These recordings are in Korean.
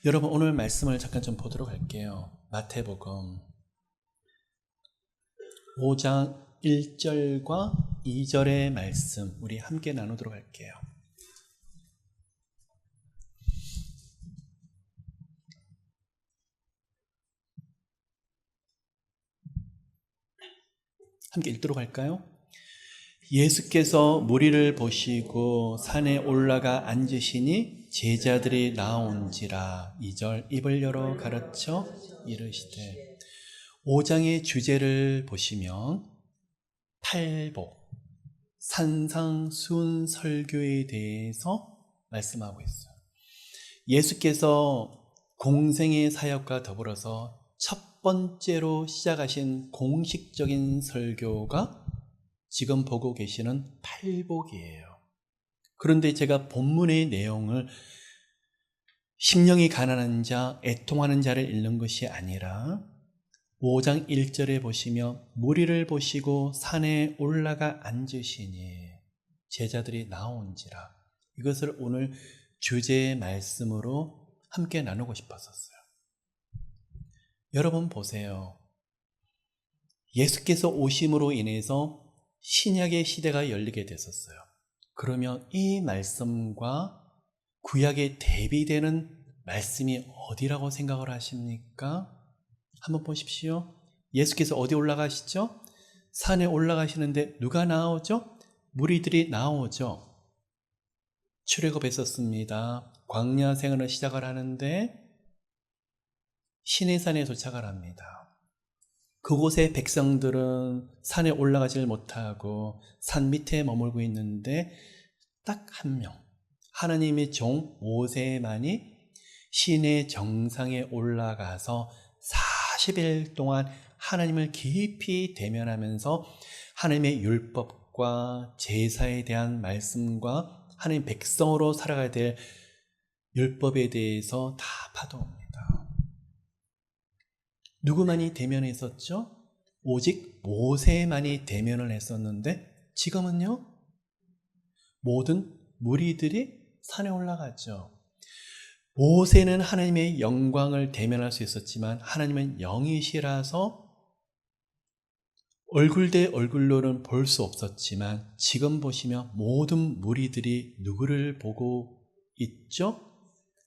여러분, 오늘 말씀을 잠깐 좀 보도록 할게요. 마태복음 5장 1절과 2절의 말씀 우리 함께 나누도록 할게요. 함께 읽도록 할까요? 예수께서 무리를 보시고 산에 올라가 앉으시니 제자들이 나온지라. 2절, 입을 열어 가르쳐 이르시되. 5장의 주제를 보시면 팔복, 산상수훈 설교에 대해서 말씀하고 있어요. 예수께서 공생의 사역과 더불어서 첫 번째로 시작하신 공식적인 설교가 지금 보고 계시는 팔복이에요. 그런데 제가 본문의 내용을 심령이 가난한 자, 애통하는 자를 읽는 것이 아니라 5장 1절에 보시면 무리를 보시고 산에 올라가 앉으시니 제자들이 나온지라. 이것을 오늘 주제의 말씀으로 함께 나누고 싶었었어요. 여러분 보세요. 예수께서 오심으로 인해서 신약의 시대가 열리게 됐었어요. 그러면 이 말씀과 구약에 대비되는 말씀이 어디라고 생각을 하십니까? 한번 보십시오. 예수께서 어디 올라가시죠? 산에 올라가시는데 누가 나오죠? 무리들이 나오죠. 출애굽했었습니다. 광야 생활을 시작을 하는데 시내산에 도착을 합니다. 그곳의 백성들은 산에 올라가질 못하고 산 밑에 머물고 있는데 딱 한 명, 하나님의 종 모세만이 시내 정상에 올라가서 40일 동안 하나님을 깊이 대면하면서 하나님의 율법과 제사에 대한 말씀과 하나님 백성으로 살아가야 될 율법에 대해서 다 파도합니다. 누구만이 대면했었죠? 오직 모세만이 대면을 했었는데 지금은요? 모든 무리들이 산에 올라갔죠. 모세는 하나님의 영광을 대면할 수 있었지만 하나님은 영이시라서 얼굴 대 얼굴로는 볼 수 없었지만 지금 보시면 모든 무리들이 누구를 보고 있죠?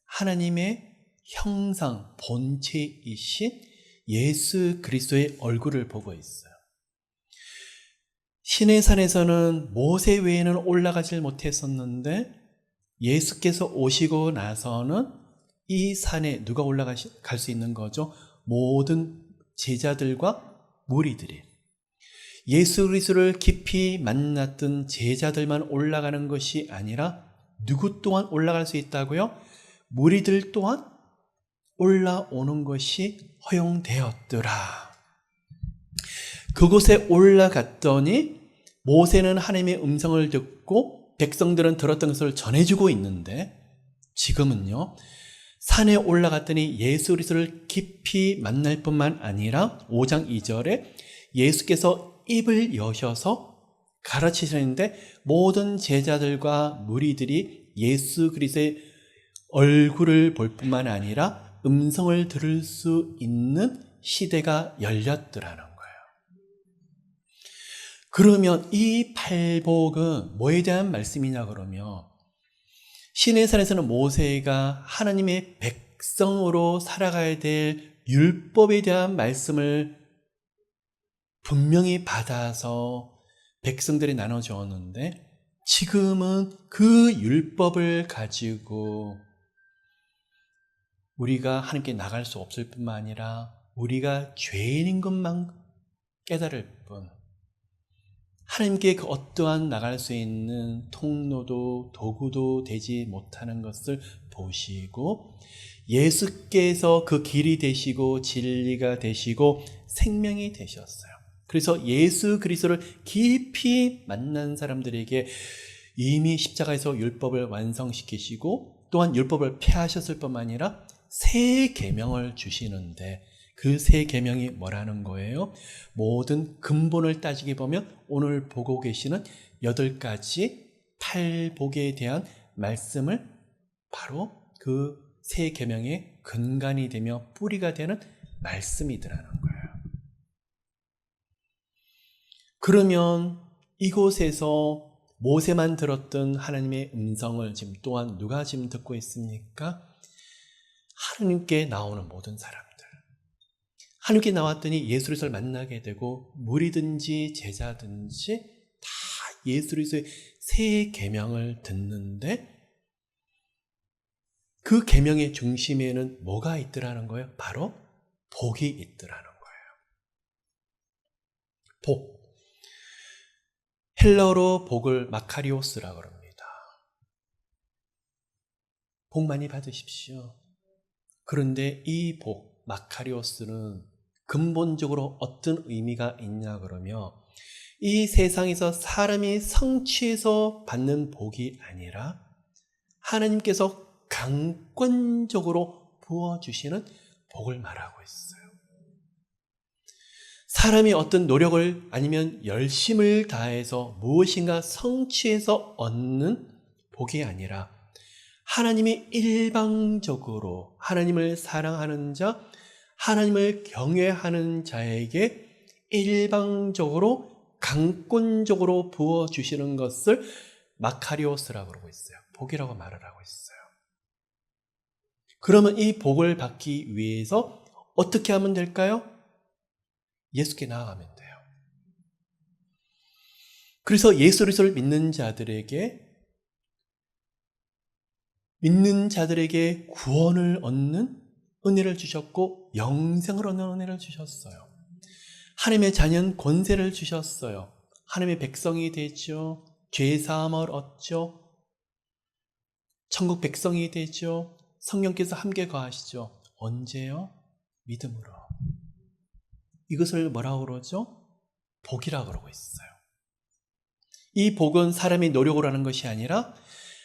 하나님의 형상, 본체이신 예수 그리스도의 얼굴을 보고 있어요. 시내산에서는 모세 외에는 올라가질 못했었는데 예수께서 오시고 나서는 이 산에 누가 올라갈 수 있는 거죠? 모든 제자들과 무리들이. 예수 그리스도를 깊이 만났던 제자들만 올라가는 것이 아니라 누구 또한 올라갈 수 있다고요? 무리들 또한 올라오는 것이 허용되었더라. 그곳에 올라갔더니 모세는 하나님의 음성을 듣고 백성들은 들었던 것을 전해주고 있는데 지금은요, 산에 올라갔더니 예수 그리스도를 깊이 만날 뿐만 아니라 5장 2절에 예수께서 입을 여셔서 가르치시는데 모든 제자들과 무리들이 예수 그리스도의 얼굴을 볼 뿐만 아니라 음성을 들을 수 있는 시대가 열렸더라는 거예요. 그러면 이 팔복은 뭐에 대한 말씀이냐 그러면 시내산에서는 모세가 하나님의 백성으로 살아가야 될 율법에 대한 말씀을 분명히 받아서 백성들이 나눠주었는데 지금은 그 율법을 가지고 우리가 하나님께 나갈 수 없을 뿐만 아니라 우리가 죄인인 것만 깨달을 뿐 하나님께 그 어떠한 나갈 수 있는 통로도 도구도 되지 못하는 것을 보시고 예수께서 그 길이 되시고 진리가 되시고 생명이 되셨어요. 그래서 예수 그리스도를 깊이 만난 사람들에게 이미 십자가에서 율법을 완성시키시고 또한 율법을 폐하셨을 뿐만 아니라 새 계명을 주시는데 그 새 계명이 뭐라는 거예요? 모든 근본을 따지게 보면 오늘 보고 계시는 8가지 팔복에 대한 말씀을 바로 그 새 계명의 근간이 되며 뿌리가 되는 말씀이더라는 거예요. 그러면 이곳에서 모세만 들었던 하나님의 음성을 지금 또한 누가 지금 듣고 있습니까? 하나님께 나오는 모든 사람들. 하나님께 나왔더니 예수 그리스도를 만나게 되고 무리든지 제자든지 다 예수 그리스도의 새 계명을 듣는데 그 계명의 중심에는 뭐가 있더라는 거예요? 바로 복이 있더라는 거예요. 복. 헬라어로 복을 마카리오스라고 합니다. 복 많이 받으십시오. 그런데 이 복, 마카리오스는 근본적으로 어떤 의미가 있냐 그러면 이 세상에서 사람이 성취해서 받는 복이 아니라 하나님께서 강권적으로 부어주시는 복을 말하고 있어요. 사람이 어떤 노력을 아니면 열심을 다해서 무엇인가 성취해서 얻는 복이 아니라 하나님이 일방적으로 하나님을 사랑하는 자, 하나님을 경외하는 자에게 일방적으로 강권적으로 부어주시는 것을 마카리오스라고 그러고 있어요. 복이라고 말을 하고 있어요. 그러면 이 복을 받기 위해서 어떻게 하면 될까요? 예수께 나아가면 돼요. 그래서 예수 그리스도를 믿는 자들에게 구원을 얻는 은혜를 주셨고 영생을 얻는 은혜를 주셨어요. 하나님의 자녀는 권세를 주셨어요. 하나님의 백성이 되죠. 죄사함을 얻죠. 천국 백성이 되죠. 성령께서 함께 거하시죠. 언제요? 믿음으로. 이것을 뭐라고 그러죠? 복이라고 그러고 있어요. 이 복은 사람이 노력으로 하는 것이 아니라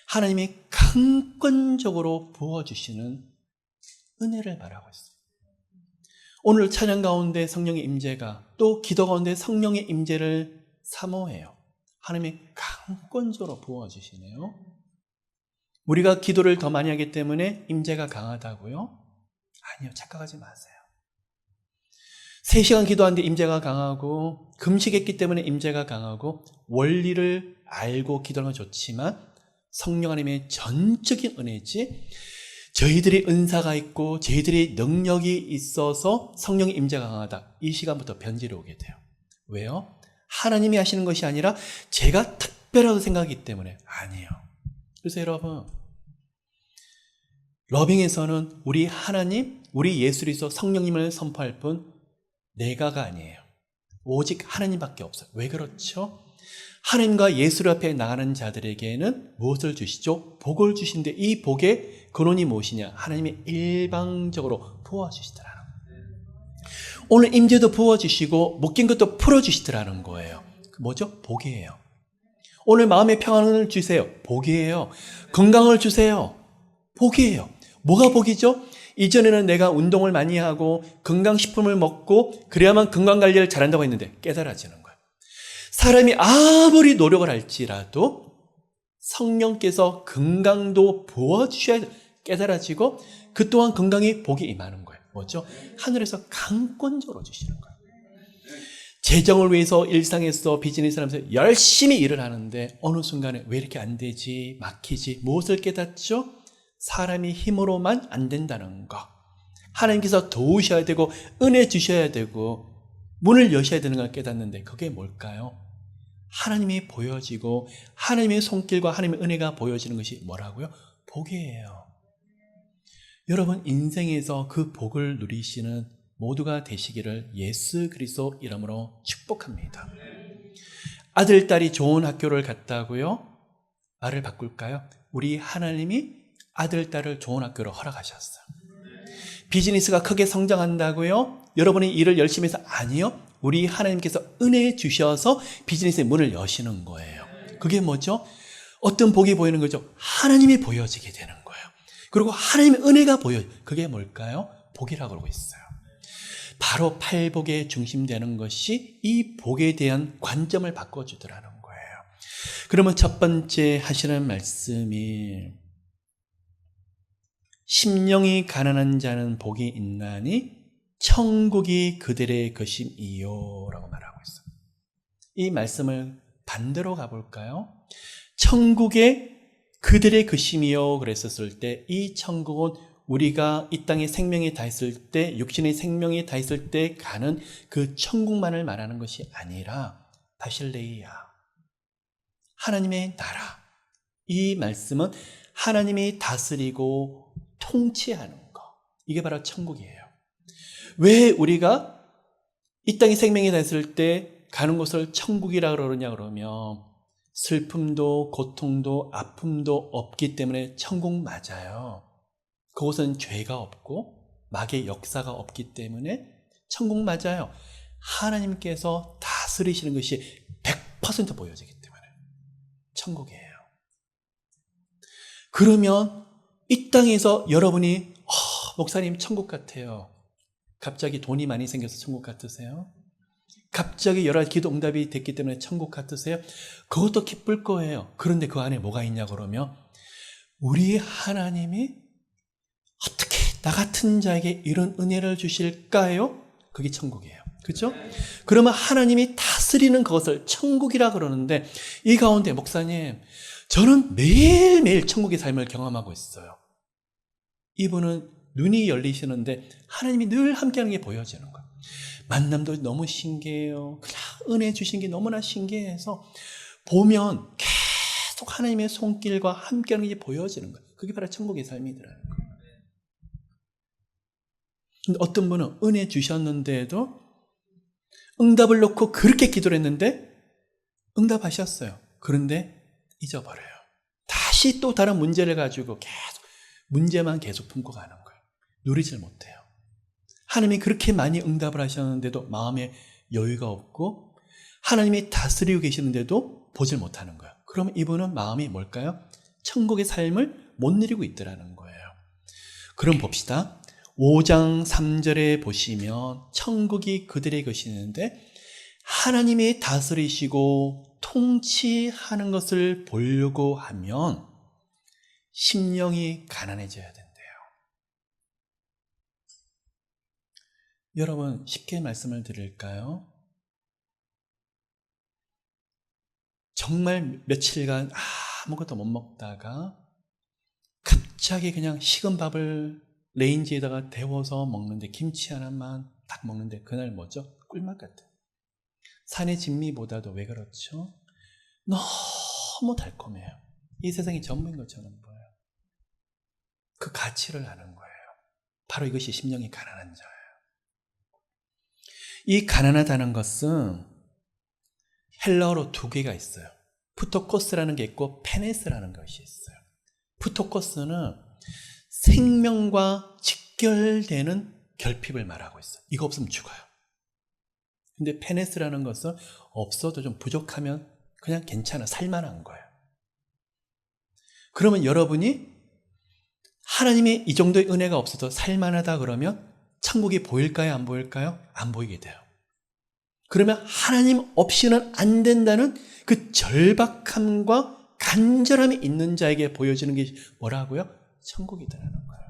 하나님이 강권적으로 부어주시는 은혜를 말하고 있어요. 오늘 찬양 가운데 성령의 임재가 또 기도 가운데 성령의 임재를 사모해요. 하나님이 강권적으로 부어주시네요. 우리가 기도를 더 많이 하기 때문에 임재가 강하다고요? 아니요, 착각하지 마세요. 3시간 기도하는데 임재가 강하고 금식했기 때문에 임재가 강하고 원리를 알고 기도하는 건 좋지만 성령 하나님의 전적인 은혜지 저희들이 은사가 있고 저희들이 능력이 있어서 성령의 임재가 강하다. 이 시간부터 변질이 오게 돼요. 왜요? 하나님이 하시는 것이 아니라 제가 특별하다고 생각하기 때문에 아니에요. 그래서 여러분 러빙에서는 우리 하나님, 우리 예수 그리스도 성령님을 선포할 뿐 내가가 아니에요. 오직 하나님밖에 없어요. 왜 그렇죠? 하나님과 예수 앞에 나가는 자들에게는 무엇을 주시죠? 복을 주신데 이 복의 근원이 무엇이냐? 하나님이 일방적으로 부어주시더라는 거예요. 오늘 임재도 부어주시고 묶인 것도 풀어주시더라는 거예요. 뭐죠? 복이에요. 오늘 마음의 평안을 주세요. 복이에요. 건강을 주세요. 복이에요. 뭐가 복이죠? 이전에는 내가 운동을 많이 하고 건강식품을 먹고 그래야만 건강관리를 잘한다고 했는데 깨달아지는 거예요. 사람이 아무리 노력을 할지라도 성령께서 건강도 부어주셔야 깨달아지고 그 또한 건강이 복이 임하는 거예요. 뭐죠? 하늘에서 강권적으로 주시는 거예요. 재정을 위해서 일상에서 비즈니스를 하면서 열심히 일을 하는데 어느 순간에 왜 이렇게 안 되지? 막히지? 무엇을 깨닫죠? 사람이 힘으로만 안 된다는 거. 하나님께서 도우셔야 되고 은혜 주셔야 되고 문을 여셔야 되는 걸 깨닫는데 그게 뭘까요? 하나님이 보여지고 하나님의 손길과 하나님의 은혜가 보여지는 것이 뭐라고요? 복이에요. 여러분 인생에서 그 복을 누리시는 모두가 되시기를 예수 그리스도 이름으로 축복합니다. 아들, 딸이 좋은 학교를 갔다고요? 말을 바꿀까요? 우리 하나님이 아들, 딸을 좋은 학교로 허락하셨어요. 비즈니스가 크게 성장한다고요? 여러분이 일을 열심히 해서 아니요. 우리 하나님께서 은혜 주셔서 비즈니스의 문을 여시는 거예요. 그게 뭐죠? 어떤 복이 보이는 거죠? 하나님이 보여지게 되는 거예요. 그리고 하나님의 은혜가 그게 뭘까요? 복이라고 그러고 있어요. 바로 팔복의 중심되는 것이 이 복에 대한 관점을 바꿔주더라는 거예요. 그러면 첫 번째 하시는 말씀이 심령이 가난한 자는 복이 있나니 천국이 그들의 것임이요 라고 말하고 있어요. 이 말씀을 반대로 가볼까요? 천국에 그들의 것임이요 그랬었을 때 이 천국은 우리가 이 땅에 생명이 닿았을 때, 육신의 생명이 닿았을 때 가는 그 천국만을 말하는 것이 아니라 바실레이야, 하나님의 나라. 이 말씀은 하나님이 다스리고 통치하는 것, 이게 바로 천국이에요. 왜 우리가 이 땅에 생명이 닿았을 때 가는 곳을 천국이라 그러냐 그러면 슬픔도 고통도 아픔도 없기 때문에 천국 맞아요. 그곳은 죄가 없고 마귀의 역사가 없기 때문에 천국 맞아요. 하나님께서 다스리시는 것이 100% 보여지기 때문에 천국이에요. 그러면 이 땅에서 여러분이 목사님 천국 같아요. 갑자기 돈이 많이 생겨서 천국 같으세요? 갑자기 여러 가지 기도 응답이 됐기 때문에 천국 같으세요? 그것도 기쁠 거예요. 그런데 그 안에 뭐가 있냐 그러면 우리 하나님이 어떻게 나 같은 자에게 이런 은혜를 주실까요? 그게 천국이에요. 그렇죠? 그러면 하나님이 다스리는 것을 천국이라 그러는데 이 가운데 목사님, 저는 매일매일 천국의 삶을 경험하고 있어요. 이분은 눈이 열리시는데 하나님이 늘 함께하는 게 보여지는 거예요. 만남도 너무 신기해요. 그냥 은혜 주신 게 너무나 신기해서 보면 계속 하나님의 손길과 함께하는 게 보여지는 거예요. 그게 바로 천국의 삶이더라는 거예요. 근데 어떤 분은 은혜 주셨는데도 응답을 놓고 그렇게 기도를 했는데 응답하셨어요. 그런데 잊어버려요. 다시 또 다른 문제를 가지고 계속 문제만 계속 품고 가는 거예요. 누리질 못해요. 하나님이 그렇게 많이 응답을 하셨는데도 마음에 여유가 없고 하나님이 다스리고 계시는데도 보질 못하는 거예요. 그럼 이분은 마음이 뭘까요? 천국의 삶을 못 누리고 있더라는 거예요. 그럼 봅시다. 5장 3절에 보시면 천국이 그들의 것이는데 하나님이 다스리시고 통치하는 것을 보려고 하면 심령이 가난해져야 된대요. 여러분, 쉽게 말씀을 드릴까요? 정말 며칠간 아무것도 못 먹다가 갑자기 그냥 식은 밥을 레인지에다가 데워서 먹는데, 김치 하나만 딱 먹는데 그날 뭐죠? 꿀맛 같아요. 산의 진미보다도. 왜 그렇죠? 너무 달콤해요. 이 세상이 전부인 것처럼 보여요. 그 가치를 아는 거예요. 바로 이것이 심령이 가난한 자예요. 이 가난하다는 것은 헬라어로 두 개가 있어요. 푸토코스라는 게 있고 페네스라는 것이 있어요. 푸토코스는 생명과 직결되는 결핍을 말하고 있어요. 이거 없으면 죽어요. 근데 페네스라는 것은 없어도 좀 부족하면 그냥 괜찮아, 살만한 거예요. 그러면 여러분이 하나님의 이 정도의 은혜가 없어도 살만하다 그러면 천국이 보일까요? 안 보일까요? 안 보이게 돼요. 그러면 하나님 없이는 안 된다는 그 절박함과 간절함이 있는 자에게 보여지는 게 뭐라고요? 천국이다라는 거예요.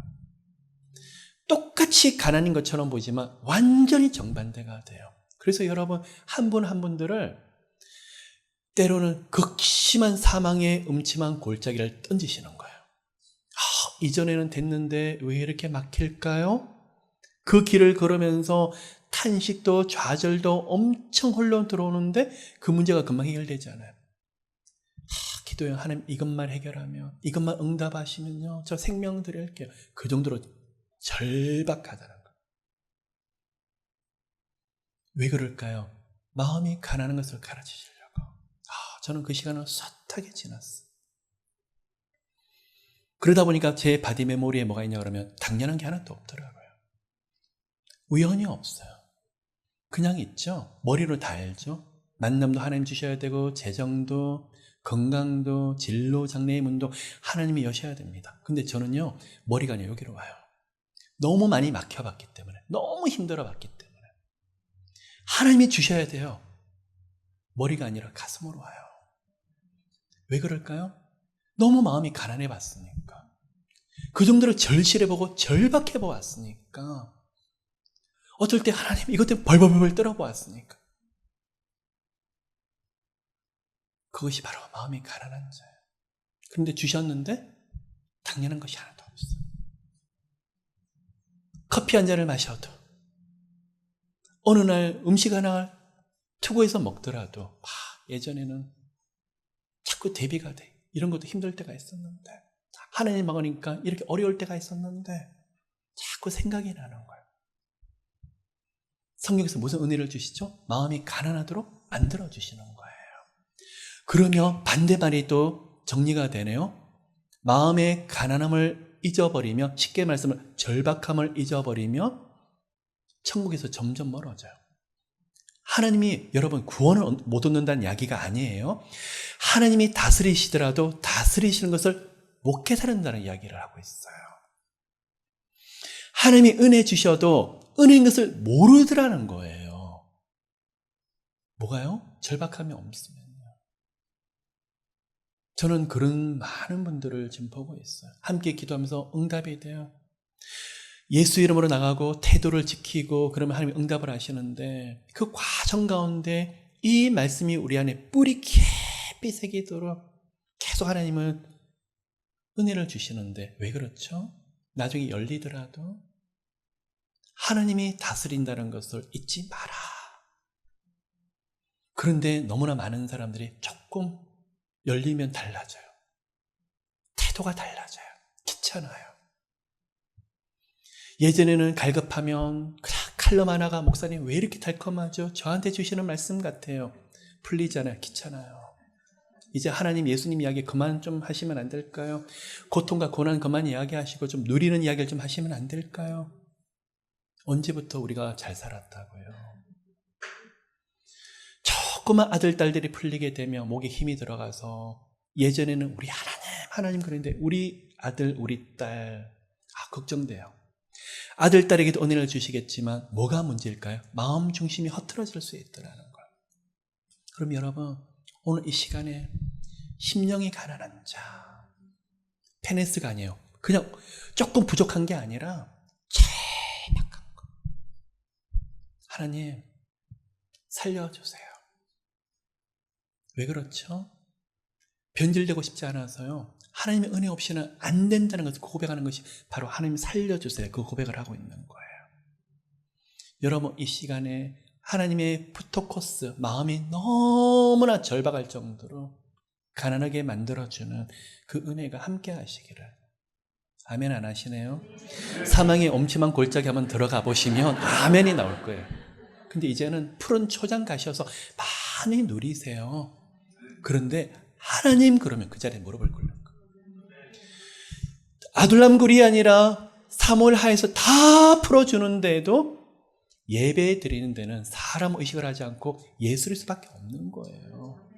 똑같이 가난인 것처럼 보이지만 완전히 정반대가 돼요. 그래서 여러분, 한 분 한 분들을 때로는 극심한 사망의 음침한 골짜기를 던지시는 거예요. 이전에는 됐는데 왜 이렇게 막힐까요? 그 길을 걸으면서 탄식도 좌절도 엄청 흘러 들어오는데 그 문제가 금방 해결되지 않아요. 기도해, 하나님 이것만 해결하면, 이것만 응답하시면요, 저 생명 드릴게요. 그 정도로 절박하다는 거예요. 왜 그럴까요? 마음이 가난한 것을 가르치시려고. 저는 그 시간을 숱하게 지났어요. 그러다 보니까 제 바디 메모리에 뭐가 있냐 그러면 당연한 게 하나도 없더라고요. 우연이 없어요. 그냥 있죠. 머리로 다 알죠. 만남도 하나님 주셔야 되고, 재정도, 건강도, 진로, 장래의 문도 하나님이 여셔야 됩니다. 근데 저는요, 머리가 아니라 여기로 와요. 너무 많이 막혀봤기 때문에, 너무 힘들어봤기 때문에. 하나님이 주셔야 돼요. 머리가 아니라 가슴으로 와요. 왜 그럴까요? 너무 마음이 가난해 봤으니까. 그 정도로 절실해보고 절박해보았으니까 어떨 때 하나님 이것 때문에 벌벌벌 떨어보았으니까 그것이 바로 마음이 가난한 자예요. 그런데 주셨는데 당연한 것이 하나도 없어요. 커피 한 잔을 마셔도 어느 날 음식 하나 투고해서 먹더라도 예전에는 자꾸 대비가 돼. 이런 것도 힘들 때가 있었는데 하나님 먹으니까 이렇게 어려울 때가 있었는데 자꾸 생각이 나는 거예요. 성경에서 무슨 은혜를 주시죠? 마음이 가난하도록 만들어 주시는 거예요. 그러면 반대말이 또 정리가 되네요. 마음의 가난함을 잊어버리며, 쉽게 말씀을 절박함을 잊어버리며 천국에서 점점 멀어져요. 하나님이 여러분 구원을 못 얻는다는 이야기가 아니에요. 하나님이 다스리시더라도 다스리시는 것을 못 깨달은다는 이야기를 하고 있어요. 하나님이 은혜 주셔도 은혜인 것을 모르더라는 거예요. 뭐가요? 절박함이 없으면요. 저는 그런 많은 분들을 지금 보고 있어요. 함께 기도하면서 응답이 돼요. 예수 이름으로 나가고 태도를 지키고 그러면 하나님이 응답을 하시는데 그 과정 가운데 이 말씀이 우리 안에 뿌리 깊이 새기도록 계속 하나님은 은혜를 주시는데 왜 그렇죠? 나중에 열리더라도 하나님이 다스린다는 것을 잊지 마라. 그런데 너무나 많은 사람들이 조금 열리면 달라져요. 태도가 달라져요. 귀찮아요. 예전에는 갈급하면 그냥 칼럼 하나가 목사님 왜 이렇게 달콤하죠? 저한테 주시는 말씀 같아요. 풀리잖아요. 귀찮아요. 이제 하나님 예수님 이야기 그만 좀 하시면 안 될까요? 고통과 고난 그만 이야기하시고 좀 누리는 이야기를 좀 하시면 안 될까요? 언제부터 우리가 잘 살았다고요? 조그만 아들 딸들이 풀리게 되면 목에 힘이 들어가서 예전에는 우리 하나님 그랬는데 우리 아들 우리 딸 걱정돼요. 아들 딸에게도 은혜를 주시겠지만 뭐가 문제일까요? 마음 중심이 흐트러질 수 있더라는 거예요. 그럼 여러분 오늘 이 시간에 심령이 가난한 자, 페네스가 아니에요. 그냥 조금 부족한 게 아니라 제박한 거. 하나님 살려주세요. 왜 그렇죠? 변질되고 싶지 않아서요. 하나님의 은혜 없이는 안 된다는 것을 고백하는 것이 바로 하나님 살려주세요. 그 고백을 하고 있는 거예요. 여러분 이 시간에 하나님의 푸토코스 마음이 너무나 절박할 정도로 가난하게 만들어주는 그 은혜가 함께 하시기를. 아멘 안 하시네요? 사망의 엄침한 골짜기 한번 들어가 보시면 아멘이 나올 거예요. 근데 이제는 푸른 초장 가셔서 많이 누리세요. 그런데 하나님 그러면 그 자리에 무릎을 꿇는 거예요. 아둘람굴이 아니라 사물 하에서 다 풀어주는데도 예배 드리는 데는 사람 의식을 하지 않고 예수일 수밖에 없는 거예요.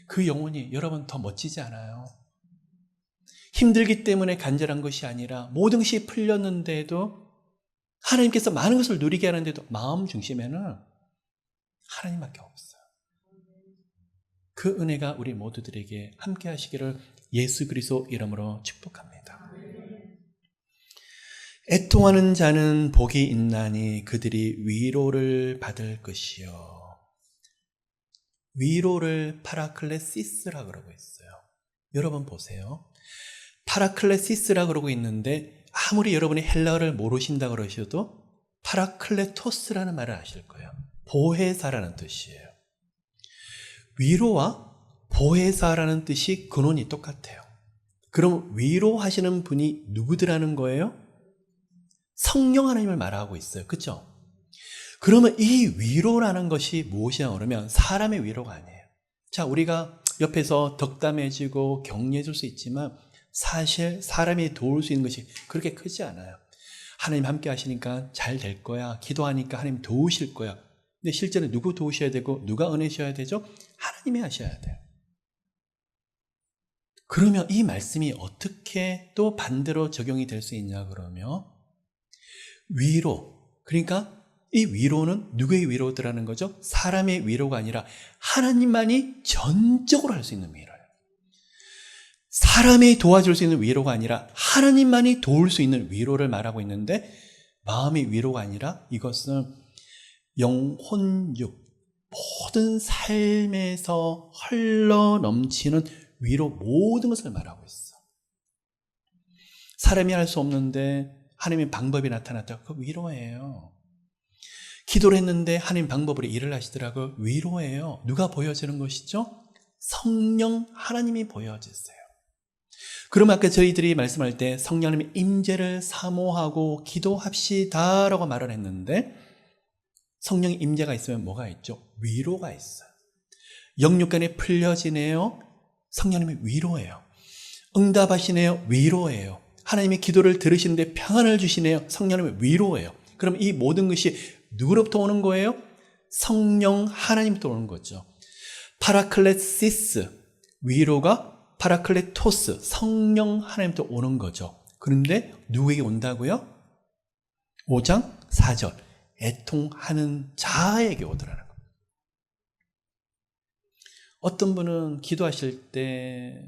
그 영혼이 여러분 더 멋지지 않아요? 힘들기 때문에 간절한 것이 아니라 모든 것이 풀렸는데도 하나님께서 많은 것을 누리게 하는데도 마음 중심에는 하나님밖에 없어요. 그 은혜가 우리 모두들에게 함께 하시기를 예수 그리스도 이름으로 축복합니다. 애통하는 자는 복이 있나니 그들이 위로를 받을 것이요. 위로를 파라클레시스라 그러고 있어요. 여러분 보세요. 파라클레시스라 그러고 있는데 아무리 여러분이 헬라어를 모르신다 그러셔도 파라클레토스라는 말을 아실 거예요. 보혜사라는 뜻이에요. 위로와 보혜사라는 뜻이 근원이 똑같아요. 그럼 위로하시는 분이 누구더라는 거예요? 성령 하나님을 말하고 있어요. 그렇죠? 그러면 이 위로라는 것이 무엇이냐 그러면 사람의 위로가 아니에요. 자, 우리가 옆에서 덕담해주고 격려해줄 수 있지만 사실 사람이 도울 수 있는 것이 그렇게 크지 않아요. 하나님 함께 하시니까 잘 될 거야. 기도하니까 하나님 도우실 거야. 근데 실제로 누구 도우셔야 되고 누가 은혜 주셔야 되죠? 하나님이 하셔야 돼요. 그러면 이 말씀이 어떻게 또 반대로 적용이 될 수 있냐 그러면 위로, 그러니까 이 위로는 누구의 위로더라는 거죠? 사람의 위로가 아니라 하나님만이 전적으로 할 수 있는 위로예요. 사람이 도와줄 수 있는 위로가 아니라 하나님만이 도울 수 있는 위로를 말하고 있는데 마음의 위로가 아니라 이것은 영혼, 육, 모든 삶에서 흘러 넘치는 위로 모든 것을 말하고 있어. 사람이 할 수 없는데 하나님의 방법이 나타났다. 그 위로예요. 기도를 했는데 하나님 방법으로 일을 하시더라고요. 위로예요. 누가 보여주는 것이죠? 성령 하나님이 보여주세요. 그럼 아까 저희들이 말씀할 때 성령님의 임재를 사모하고 기도합시다 라고 말을 했는데 성령의 임재가 있으면 뭐가 있죠? 위로가 있어요. 영육간에 풀려지네요. 성령님의 위로예요. 응답하시네요. 위로예요. 하나님의 기도를 들으시는데 평안을 주시네요. 성령님의 위로예요. 그럼 이 모든 것이 누구로부터 오는 거예요? 성령 하나님부터 오는 거죠. 파라클레시스, 위로가 파라클레토스, 성령 하나님부터 오는 거죠. 그런데 누구에게 온다고요? 5장 4절, 애통하는 자에게 오더라는 거예요. 어떤 분은 기도하실 때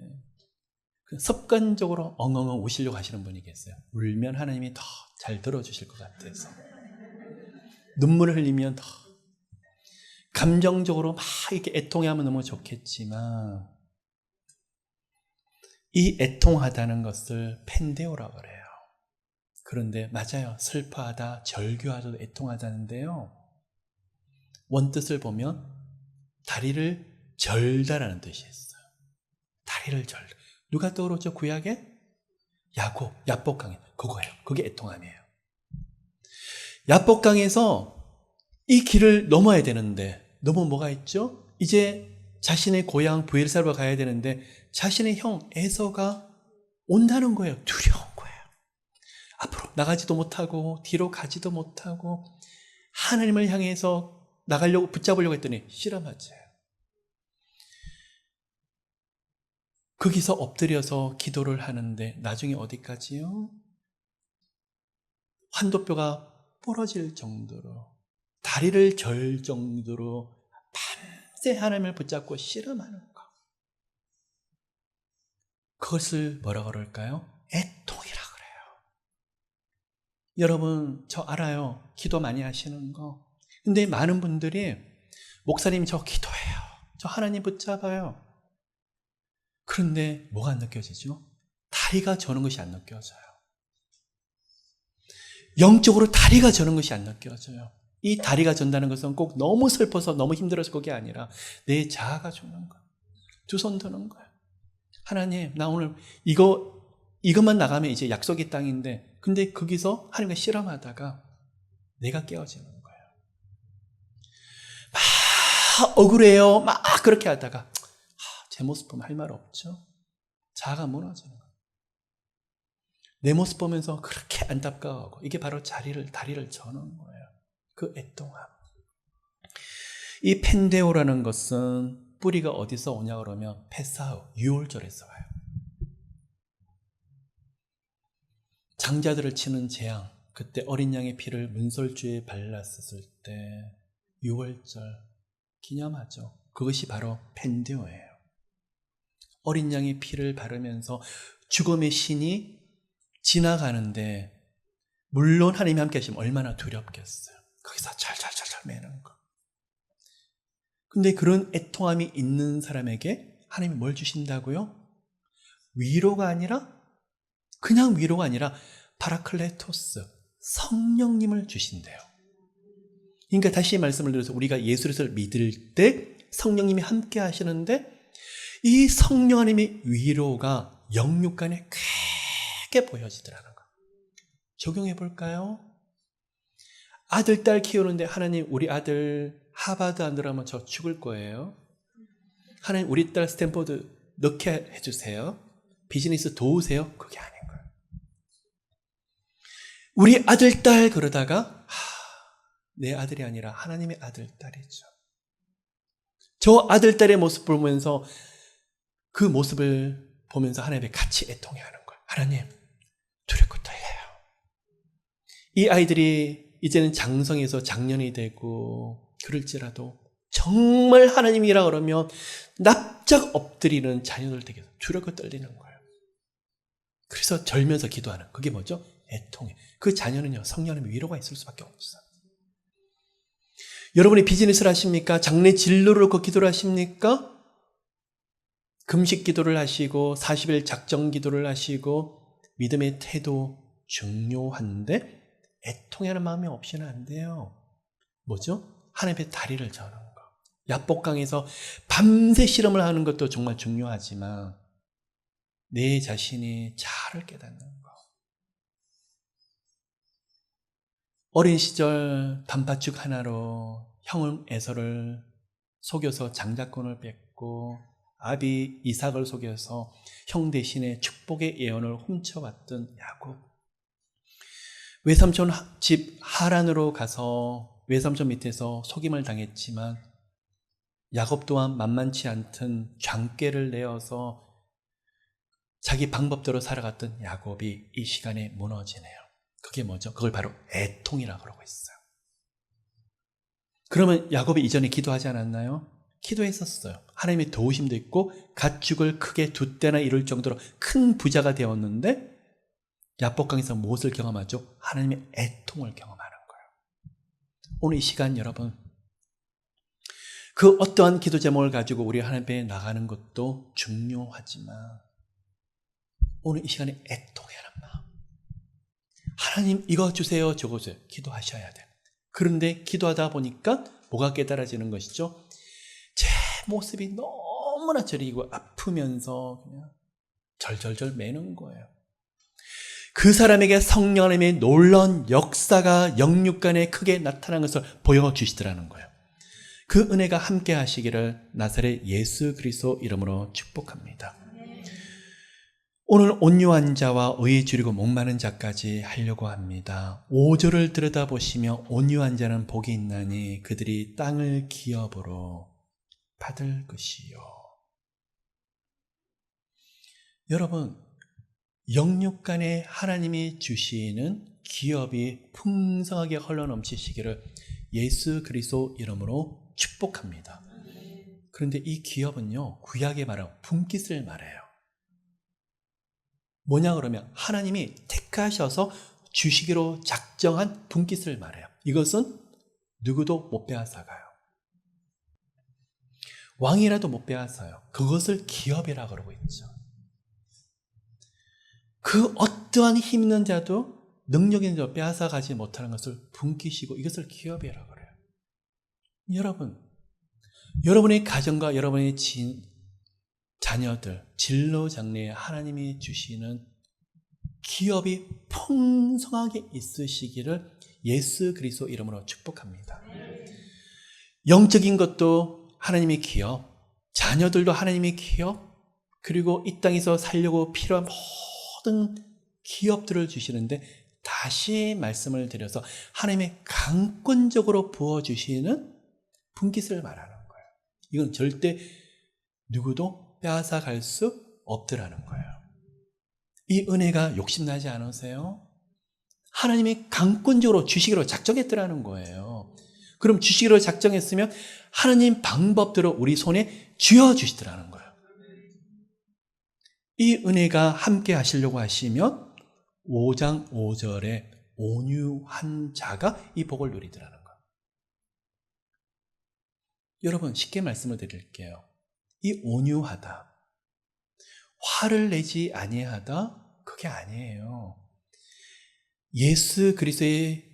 습관적으로 엉엉엉 우시려고 하시는 분이 계세요. 울면 하나님이 더 잘 들어주실 것 같아서. 눈물을 흘리면 더 감정적으로 막 이렇게 애통하면 너무 좋겠지만 이 애통하다는 것을 펜데오라고 그래요. 그런데 맞아요. 슬퍼하다, 절규하다도 애통하다는데요. 원뜻을 보면 다리를 절다라는 뜻이 있어요. 다리를 절다. 누가 떠오르죠? 구약에? 야곱, 야복강에. 그거예요. 그게 애통함이에요. 야복강에서 이 길을 넘어야 되는데 너무 뭐가 있죠? 이제 자신의 고향 브엘사로 가야 되는데 자신의 형 에서가 온다는 거예요. 두려운 거예요. 앞으로 나가지도 못하고 뒤로 가지도 못하고 하나님을 향해서 나가려고 붙잡으려고 했더니 실험하지. 거기서 엎드려서 기도를 하는데 나중에 어디까지요? 환도뼈가 부러질 정도로 다리를 절 정도로 밤새 하나님을 붙잡고 실험하는 것. 그것을 뭐라고 그럴까요? 애통이라 그래요. 여러분 저 알아요. 기도 많이 하시는 거. 근데 많은 분들이 목사님 저 기도해요. 저 하나님 붙잡아요. 그런데 뭐가 안 느껴지죠? 다리가 저는 것이 안 느껴져요. 영적으로 다리가 저는 것이 안 느껴져요. 이 다리가 전다는 것은 꼭 너무 슬퍼서 너무 힘들어서 그게 아니라 내 자아가 죽는 거예요. 두 손 드는 거예요. 하나님, 나 오늘 이것만 나가면 이제 약속의 땅인데, 근데 거기서 하나님과 실험하다가 내가 깨어지는 거예요. 막 억울해요. 막 그렇게 하다가 제 모습 보면 할 말 없죠. 자아가 무너지는 거예요. 내 모습 보면서 그렇게 안타까워하고 이게 바로 다리를 저는 거예요. 그 애통함. 이 펜데오라는 것은 뿌리가 어디서 오냐 그러면 페사우, 유월절에서 와요. 장자들을 치는 재앙, 그때 어린 양의 피를 문설주에 발랐었을 때 유월절 기념하죠. 그것이 바로 펜데오예요. 어린 양의 피를 바르면서 죽음의 신이 지나가는데 물론 하나님이 함께 하시면 얼마나 두렵겠어요. 거기서 철철철철 매는 거. 근데 그런 애통함이 있는 사람에게 하나님이 뭘 주신다고요? 위로가 아니라 그냥 위로가 아니라 파라클레토스, 성령님을 주신대요. 그러니까 다시 말씀을 드려서 우리가 예수를 믿을 때 성령님이 함께 하시는데 이 성령 하나님의 위로가 영육간에 크게 보여지더라는 거. 적용해 볼까요? 아들, 딸 키우는데 하나님 우리 아들 하버드 안 들어가면 저 죽을 거예요. 하나님 우리 딸 스탠포드 넣게 해주세요. 비즈니스 도우세요. 그게 아닌 거예요. 우리 아들, 딸 그러다가 내 아들이 아니라 하나님의 아들, 딸이죠. 저 아들, 딸의 모습을 보면서 그 모습을 보면서 하나님의 같이 애통해하는 거예요. 하나님 두렵고 떨려요. 이 아이들이 이제는 장성해서 장년이 되고 그럴지라도 정말 하나님이라 그러면 납작 엎드리는 자녀들 되게 두렵고 떨리는 거예요. 그래서 절면서 기도하는 그게 뭐죠? 애통해. 그 자녀는요, 성령님의 위로가 있을 수밖에 없어요. 여러분이 비즈니스를 하십니까? 장래 진로를 놓고 기도를 하십니까? 금식 기도를 하시고 40일 작정 기도를 하시고 믿음의 태도 중요한데 애통하는 마음이 없이는 안 돼요. 뭐죠? 하나님의 다리를 저는 거. 야복강에서 밤새 실험을 하는 것도 정말 중요하지만 내 자신이 자아를 깨닫는 거. 어린 시절 단팥죽 하나로 형 에서를 속여서 장자권을 뺏고 아비 이삭을 속여서 형 대신에 축복의 예언을 훔쳐왔던 야곱. 외삼촌 집 하란으로 가서 외삼촌 밑에서 속임을 당했지만 야곱 또한 만만치 않던 장꾀를 내어서 자기 방법대로 살아갔던 야곱이 이 시간에 무너지네요. 그게 뭐죠? 그걸 바로 애통이라고 그러고 있어요. 그러면 야곱이 이전에 기도하지 않았나요? 기도했었어요. 하나님의 도우심도 있고 가축을 크게 두 떼나 이룰 정도로 큰 부자가 되었는데 야복강에서 무엇을 경험하죠? 하나님의 애통을 경험하는 거예요. 오늘 이 시간 여러분, 그 어떠한 기도 제목을 가지고 우리 하나님 앞에 나가는 것도 중요하지만 오늘 이 시간에 애통해야 한다. 하나님 이거 주세요, 저거 주세요. 기도하셔야 돼요. 그런데 기도하다 보니까 뭐가 깨달아지는 것이죠? 제 모습이 너무나 저리고 아프면서 그냥 절절절 매는 거예요. 그 사람에게 성령 하나님의 놀라운 역사가 영육간에 크게 나타난 것을 보여주시더라는 거예요. 그 은혜가 함께 하시기를 나사렛 예수 그리스도 이름으로 축복합니다. 오늘 온유한 자와 의에 줄이고 목마른 자까지 하려고 합니다. 5절을 들여다보시며 온유한 자는 복이 있나니 그들이 땅을 기업으로 받을 것이요. 여러분, 영육간에 하나님이 주시는 기업이 풍성하게 흘러넘치시기를 예수 그리스도 이름으로 축복합니다. 그런데 이 기업은요, 구약에 말하는 분깃을 말해요. 뭐냐 그러면 하나님이 택하셔서 주시기로 작정한 분깃을 말해요. 이것은 누구도 못 빼앗아가요. 왕이라도 못 빼앗아요. 그것을 기업이라고 그러고 있죠. 그 어떠한 힘 있는 자도 능력 있는 자도 빼앗아가지 못하는 것을 분깃이고 이것을 기업이라고 그래요. 여러분, 여러분의 가정과 여러분의 자녀들, 진로 장래에 하나님이 주시는 기업이 풍성하게 있으시기를 예수 그리스도 이름으로 축복합니다. 영적인 것도 하나님의 기업, 자녀들도 하나님의 기업, 그리고 이 땅에서 살려고 필요한 모든 기업들을 주시는데 다시 말씀을 드려서 하나님의 강권적으로 부어주시는 분깃을 말하는 거예요. 이건 절대 누구도 빼앗아 갈 수 없더라는 거예요. 이 은혜가 욕심나지 않으세요? 하나님이 강권적으로 주시기로 작정했더라는 거예요. 그럼 주시기로 작정했으면 하나님 방법대로 우리 손에 쥐어주시더라는 거예요. 이 은혜가 함께 하시려고 하시면 5장 5절에 온유한 자가 이 복을 누리더라는 거예요. 여러분, 쉽게 말씀을 드릴게요. 이 온유하다, 화를 내지 아니하다, 그게 아니에요. 예수 그리스도의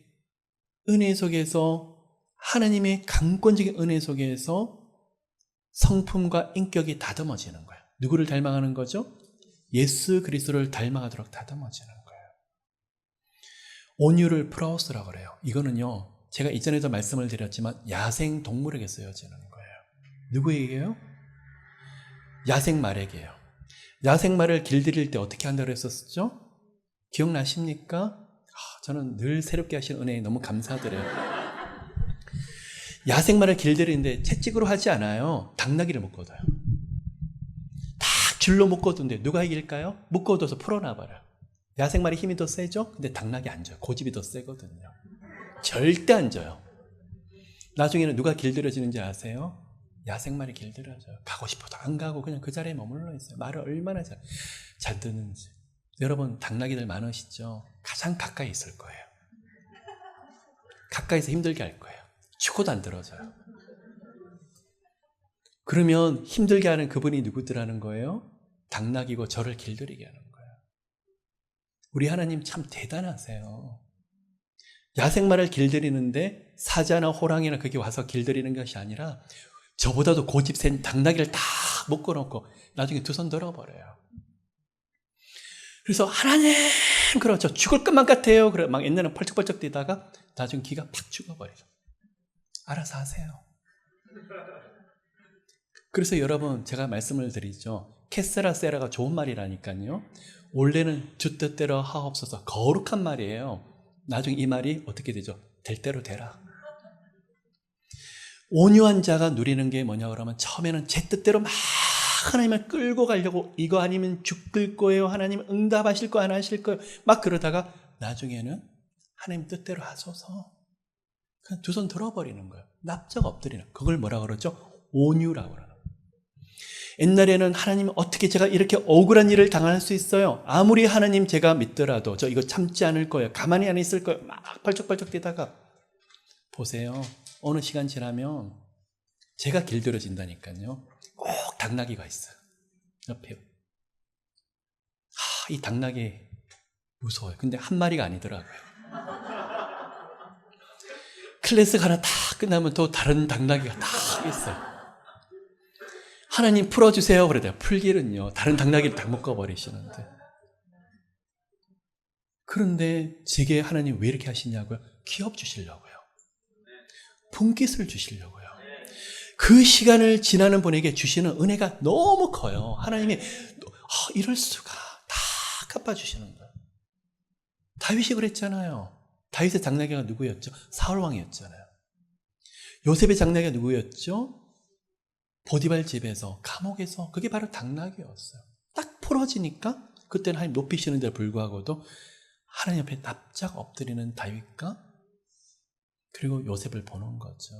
은혜 속에서, 하나님의 강권적인 은혜 속에서 성품과 인격이 다듬어지는 거예요. 누구를 닮아가는 거죠? 예수 그리스도를 닮아가도록 다듬어지는 거예요. 온유를 프라우스라고 그래요. 이거는요, 제가 이전에도 말씀을 드렸지만 야생 동물에게 쓰여지는 거예요. 누구에게요? 야생말에게요. 야생말을 길들일 때 어떻게 한다고 했었죠? 기억나십니까? 저는 늘 새롭게 하신 은혜에 너무 감사드려요. 야생말을 길들이는데 채찍으로 하지 않아요. 당나귀를 묶어둬요. 다 줄로 묶어둔데 누가 이길까요? 묶어둬서 풀어놔버려요. 야생말이 힘이 더 세죠? 근데 당나귀 안 져요. 고집이 더 세거든요. 절대 안 져요. 나중에는 누가 길들여지는지 아세요? 야생말이 길들여져요. 가고 싶어도 안 가고 그냥 그 자리에 머물러 있어요. 말을 얼마나 잘 듣는지. 여러분 당나귀들 많으시죠? 가장 가까이 있을 거예요. 가까이서 힘들게 할 거예요. 죽어도 안 들어져요. 그러면 힘들게 하는 그분이 누구더라는 거예요? 당나귀고 저를 길들이게 하는 거예요. 우리 하나님 참 대단하세요. 야생마를 길들이는데 사자나 호랑이나 그게 와서 길들이는 것이 아니라 저보다도 고집 센 당나귀를 다 묶어놓고 나중에 두 손 들어버려요. 그래서 하나님 그렇죠. 죽을 것만 같아요. 그래 막 옛날에는 펄쩍펄쩍 뛰다가 나중에 기가 팍 죽어버려요. 알아서 하세요. 그래서 여러분 제가 말씀을 드리죠. 캐세라 세라가 좋은 말이라니까요. 원래는 주 뜻대로 하옵소서 거룩한 말이에요. 나중에 이 말이 어떻게 되죠? 될 대로 되라. 온유한 자가 누리는 게 뭐냐 그러면 처음에는 제 뜻대로 막 하나님을 끌고 가려고 이거 아니면 죽을 거예요. 하나님 응답하실 거 안 하실 거예요. 막 그러다가 나중에는 하나님 뜻대로 하소서. 그냥 두 손 들어버리는 거예요. 납작 엎드리는. 그걸 뭐라 그러죠? 온유라고 그러는 거예요. 옛날에는 하나님 어떻게 제가 이렇게 억울한 일을 당할 수 있어요? 아무리 하나님 제가 믿더라도 저 이거 참지 않을 거예요. 가만히 안 있을 거예요. 막 발쩍발쩍 뛰다가 보세요. 어느 시간 지나면 제가 길들여진다니까요. 꼭 당나귀가 있어요. 옆에. 이 당나귀 무서워요. 근데 한 마리가 아니더라고요. 클래스가 하나 다 끝나면 또 다른 당나귀가 다 있어요. 하나님 풀어주세요. 그러다 풀기는요. 다른 당나귀를 다 묶어버리시는데. 그런데 제게 하나님 왜 이렇게 하시냐고요? 기업 주시려고요. 분깃을 주시려고요. 그 시간을 지나는 분에게 주시는 은혜가 너무 커요. 하나님이 이럴 수가 다 갚아주시는 거예요. 다윗이 그랬잖아요. 다윗의 장나귀가 누구였죠? 사울왕이었잖아요. 요셉의 장나귀가 누구였죠? 보디발 집에서 감옥에서 그게 바로 당나귀였어요. 딱 풀어지니까 그때는 하나님 높이시는 데 불구하고도 하나님 옆에 납작 엎드리는 다윗과 그리고 요셉을 보는 거죠.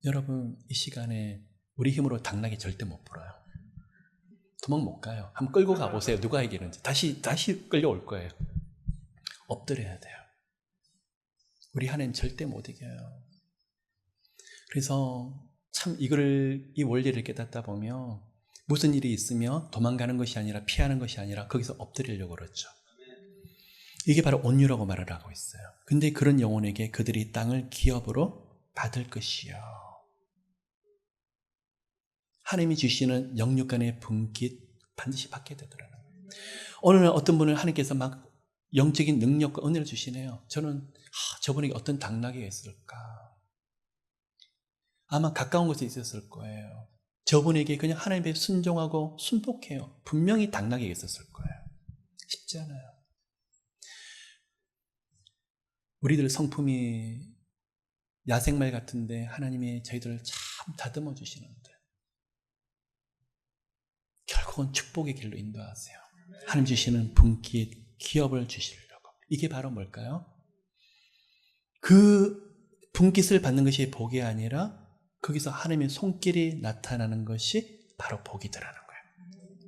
여러분 이 시간에 우리 힘으로 당나귀 절대 못 풀어요. 도망 못 가요. 한번 끌고 가보세요. 누가 이기는지. 다시 끌려올 거예요. 엎드려야 돼요. 우리 하나님 절대 못 이겨요. 그래서 참 이 원리를 깨닫다 보면 무슨 일이 있으면 도망가는 것이 아니라 피하는 것이 아니라 거기서 엎드리려고 그러죠. 이게 바로 온유라고 말을 하고 있어요. 근데 그런 영혼에게 그들이 땅을 기업으로 받을 것이요. 하나님이 주시는 영육간의 분깃 반드시 받게 되더라고요. 어느 날 어떤 분을 하나님께서 막 영적인 능력과 은혜를 주시네요. 저는 저분에게 어떤 당나귀가 있을까? 아마 가까운 곳에 있었을 거예요. 저분에게 그냥 하나님께 순종하고 순복해요. 분명히 당나귀가 있었을 거예요. 쉽지 않아요. 우리들 성품이 야생말 같은데 하나님이 저희들을 참 다듬어 주시는데 결국은 축복의 길로 인도하세요. 하나님 주시는 분깃, 기업을 주시려고. 이게 바로 뭘까요? 그 분깃을 받는 것이 복이 아니라 거기서 하나님의 손길이 나타나는 것이 바로 복이더라는 거예요.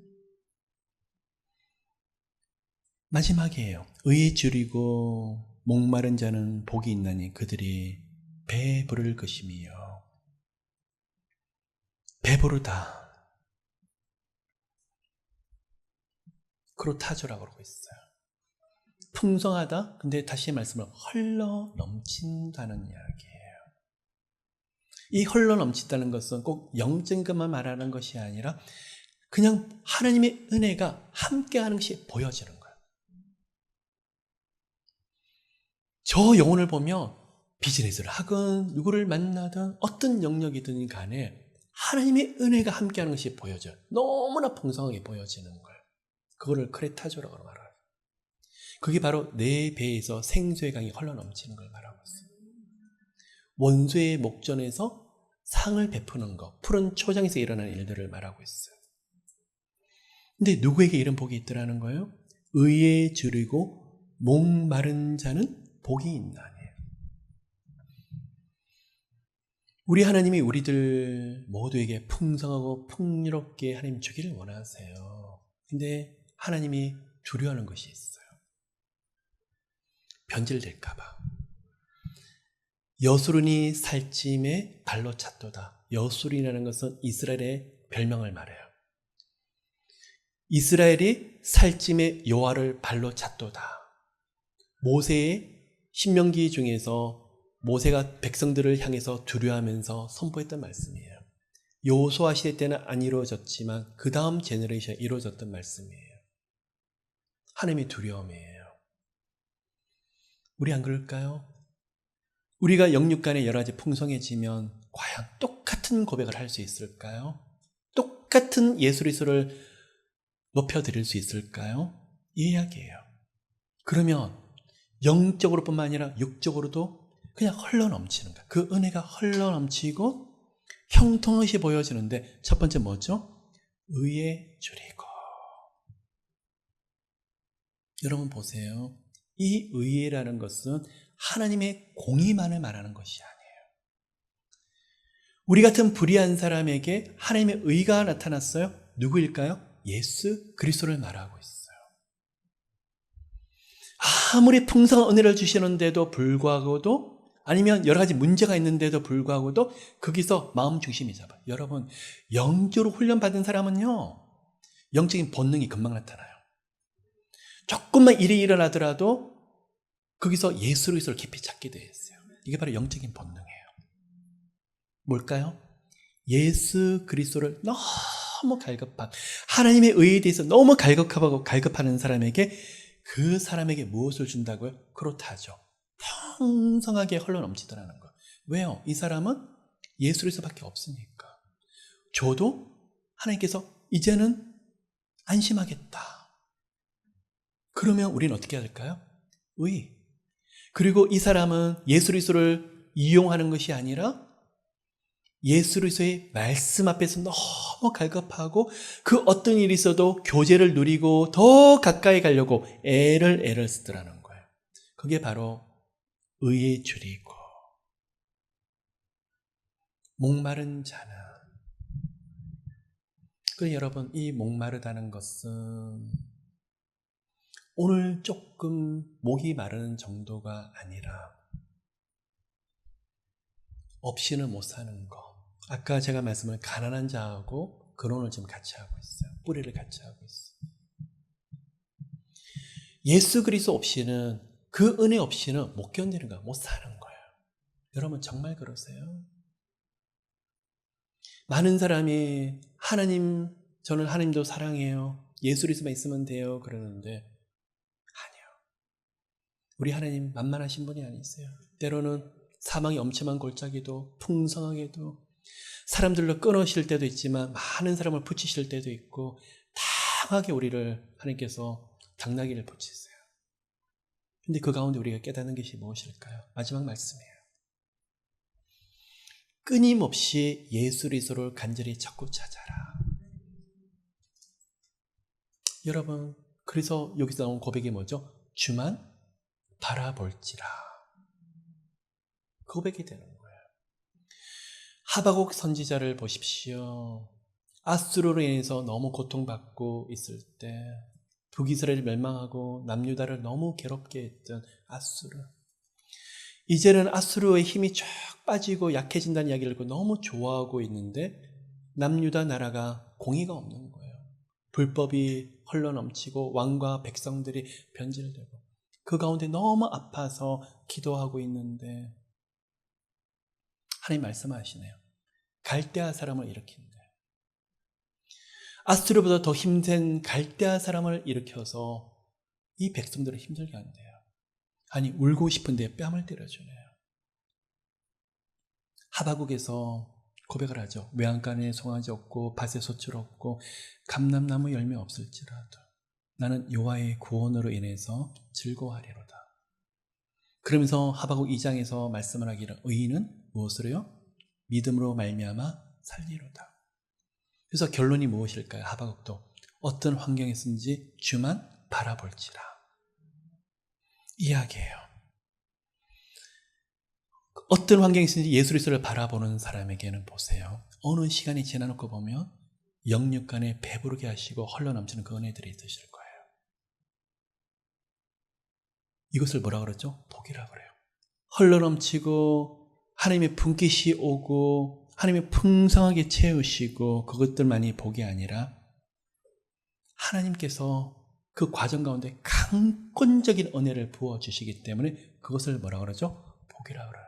마지막이에요. 의에 줄이고 목마른 자는 복이 있나니 그들이 배부를 것이며. 배부르다. 그렇다조라고 그러고 있어요. 풍성하다? 근데 다시 말씀을 흘러 넘친다는 이야기예요. 이 흘러 넘친다는 것은 꼭 영적인 것만 말하는 것이 아니라 그냥 하나님의 은혜가 함께하는 것이 보여지는 거예요. 저 영혼을 보면 비즈니스를 하건 누구를 만나든 어떤 영역이든 간에 하나님의 은혜가 함께하는 것이 보여져요. 너무나 풍성하게 보여지는 거예요. 그거를 크레타조라고 말해요. 그게 바로 내 배에서 생수의 강이 흘러넘치는 걸 말하고 있어요. 원수의 목전에서 상을 베푸는 것, 푸른 초장에서 일어나는 일들을 말하고 있어요. 근데 누구에게 이런 복이 있더라는 거예요? 의에 줄이고 목마른 자는 복이 있나니. 우리 하나님이 우리들 모두에게 풍성하고 풍요롭게 하나님 주기를 원하세요. 근데 하나님이 두려워하는 것이 있어요. 변질될까 봐. 여수론이 살찜에 발로 찼도다. 여수론이라는 것은 이스라엘의 별명을 말해요. 이스라엘이 살찜에 여호와를 발로 찼도다. 모세의 신명기 중에서 모세가 백성들을 향해서 두려워하면서 선포했던 말씀이에요. 여호수아 시대 때는 안 이루어졌지만 그 다음 제너레이션에 이루어졌던 말씀이에요. 하나님의 두려움이에요. 우리 안 그럴까요? 우리가 영육간에 여러 가지 풍성해지면 과연 똑같은 고백을 할 수 있을까요? 똑같은 예수 그리스도를 높여드릴 수 있을까요? 이 이야기예요. 그러면 영적으로 뿐만 아니라 육적으로도 그냥 흘러넘치는 거야. 그 은혜가 흘러넘치고 형통없이 보여지는데 첫 번째 뭐죠? 의에 줄이고. 여러분 보세요. 이 의라는 것은 하나님의 공의만을 말하는 것이 아니에요. 우리 같은 불의한 사람에게 하나님의 의가 나타났어요. 누구일까요? 예수 그리스도를 말하고 있어요. 아무리 풍성한 은혜를 주시는데도 불구하고도 아니면 여러 가지 문제가 있는데도 불구하고도 거기서 마음 중심이 잡아요. 여러분, 영적으로 훈련받은 사람은요, 영적인 본능이 금방 나타나요. 조금만 일이 일어나더라도 거기서 예수 그리스도를 깊이 찾게 되어 있어요. 이게 바로 영적인 본능이에요. 뭘까요? 예수 그리스도를 너무 갈급한, 하나님의 의에 대해서 너무 갈급하는 사람에게 그 사람에게 무엇을 준다고요? 그렇다죠. 풍성하게 흘러넘치더라는 거. 왜요? 이 사람은 예수 그리스도밖에 없으니까. 저도 하나님께서 이제는 안심하겠다. 그러면 우리는 어떻게 해야 될까요? 의. 그리고 이 사람은 예수 그리스도를 이용하는 것이 아니라 예수 그리스도의 말씀 앞에서 너무 갈급하고 그 어떤 일이 있어도 교제를 누리고 더 가까이 가려고 애를 쓰더라는 거예요. 그게 바로 의에 줄이고. 목마른 자는, 그 여러분, 이 목마르다는 것은 오늘 조금 목이 마르는 정도가 아니라 없이는 못 사는 거. 아까 제가 말씀한 가난한 자하고 근원을 지금 같이 하고 있어요. 뿌리를 같이 하고 있어요. 예수 그리스도 없이는, 그 은혜 없이는 못 견디는 거야. 못 사는 거예요. 여러분 정말 그러세요? 많은 사람이 하나님, 저는 하나님도 사랑해요. 예수 그리스도만 있으면 돼요. 그러는데 아니요. 우리 하나님 만만하신 분이 아니세요. 때로는 사망이 엄청난 골짜기도 풍성하게도 사람들로 끊으실 때도 있지만 많은 사람을 붙이실 때도 있고 다양하게 우리를 하나님께서 당나귀를 붙이세요. 근데 그 가운데 우리가 깨닫는 것이 무엇일까요? 마지막 말씀이에요. 끊임없이 예수 그리스도를 간절히 찾고 찾아라. 여러분, 그래서 여기서 나온 고백이 뭐죠? 주만 바라볼지라. 고백이 되는 거예요. 하박국 선지자를 보십시오. 아수르로 인해서 너무 고통받고 있을 때 북이스라엘이 멸망하고 남유다를 너무 괴롭게 했던 아수르. 이제는 아수르의 힘이 쫙 빠지고 약해진다는 이야기를 듣고 너무 좋아하고 있는데 남유다 나라가 공의가 없는 거예요. 불법이 흘러넘치고 왕과 백성들이 변질되고 그 가운데 너무 아파서 기도하고 있는데 하나님 말씀하시네요. 갈대아 사람을 일으킨대. 아수르보다 더 힘센 갈대아 사람을 일으켜서 이 백성들을 힘들게 한대요. 아니 울고 싶은데 뺨을 때려주네요. 하박국에서 고백을 하죠. 외양간에 송아지 없고 밭에 소출 없고 감람나무 열매 없을지라도 나는 여호와의 구원으로 인해서 즐거워하리로다. 그러면서 하박국 2장에서 말씀을 하기를 의인은 무엇으로요? 믿음으로 말미암아 살리로다. 그래서 결론이 무엇일까요? 하박국도 어떤 환경에 있는지 주만 바라볼지라. 이야기예요. 어떤 환경에 있는지 예수 그리스도를 바라보는 사람에게는 보세요. 어느 시간이 지나놓고 보면 영육간에 배부르게 하시고 흘러넘치는 그 은혜들이 있으실 거예요. 이것을 뭐라 그러죠? 복이라고 그래요. 흘러넘치고 하나님의 분깃이 오고 하나님의 풍성하게 채우시고 그것들만이 복이 아니라 하나님께서 그 과정 가운데 강권적인 은혜를 부어주시기 때문에 그것을 뭐라 그러죠? 복이라고 그래요.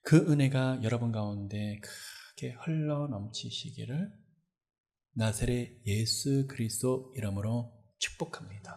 그 은혜가 여러분 가운데 크게 흘러넘치시기를 나사렛 예수 그리스도 이름으로 축복합니다.